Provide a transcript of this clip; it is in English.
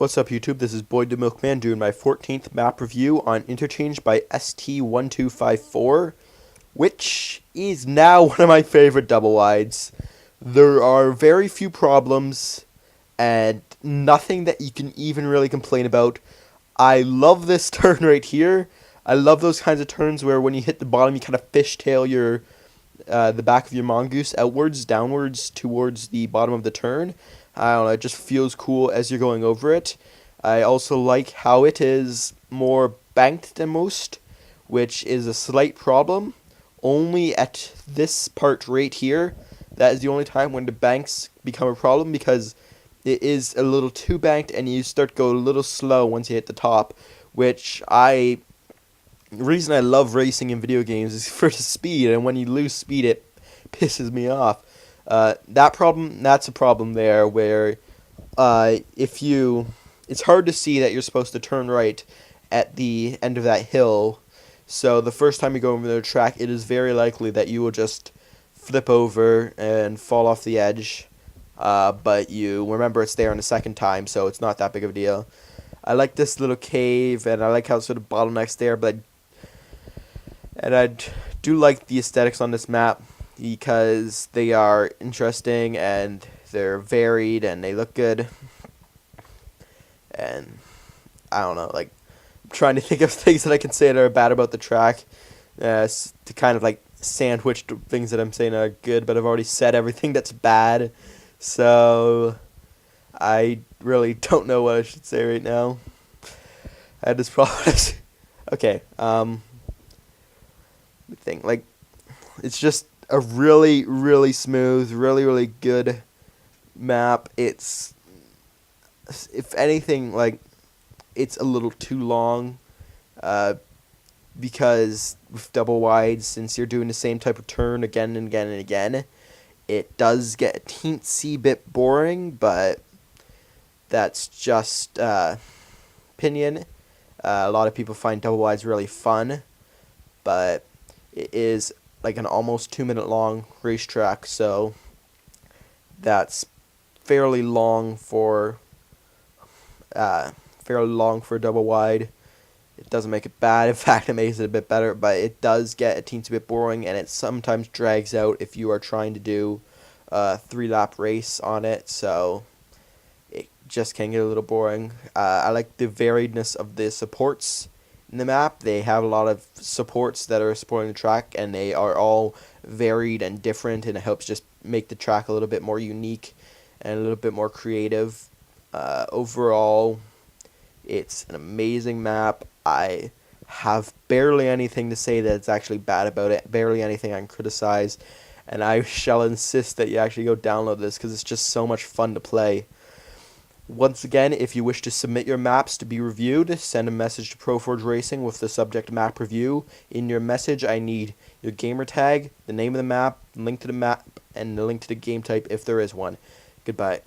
What's up, YouTube? This is Boyd the Milkman doing my 14th map review on Interchange by st1254, which is now one of my favorite double wides. There are very few problems and nothing that you can even really complain about. I love this turn right here. I love those kinds of turns where when you hit the bottom, you kind of fishtail your the back of your mongoose outwards, downwards, towards the bottom of the turn. I don't know, it just feels cool as you're going over it. I also like how it is more banked than most, which is a slight problem. Only at this part right here, that is the only time when the banks become a problem, because it is a little too banked and you start to go a little slow once you hit the top, which the reason I love racing in video games is for the speed, and when you lose speed it pisses me off. That's a problem there, where it's hard to see that you're supposed to turn right at the end of that hill. So the first time you go over the track, it is very likely that you will just flip over and fall off the edge. But you remember it's there on the second time, so it's not that big of a deal. I like this little cave, and I like how it sort of bottlenecks there, and I do like the aesthetics on this map, because they are interesting and they're varied and they look good. And I don't know, like, I'm trying to think of things that I can say that are bad about the track, to kind of like sandwich the things that I'm saying are good, but I've already said everything that's bad, so I really don't know what I should say right now. I had this problem. Okay, thing, like, it's just a really, really smooth, really, really good map. It's, if anything, like, it's a little too long, because with double wides, since you're doing the same type of turn again and again and again, it does get a teensy bit boring, but that's just opinion. A lot of people find double wides really fun, but it is like an almost 2-minute long racetrack, so that's fairly long for a double wide. It doesn't make it bad. In fact, it makes it a bit better, but it does get a teensy bit boring, and it sometimes drags out if you are trying to do a 3-lap race on it, so it just can get a little boring. I like the variedness of the supports in the map. They have a lot of supports that are supporting the track, and they are all varied and different, and it helps just make the track a little bit more unique and a little bit more creative. Overall, it's an amazing map. I have barely anything to say that's actually bad about it, barely anything I can criticize, and I shall insist that you actually go download this, because it's just so much fun to play. Once again, if you wish to submit your maps to be reviewed, send a message to Proforge Racing with the subject map review. In your message, I need your gamer tag, the name of the map, link to the map, and the link to the game type if there is one. Goodbye.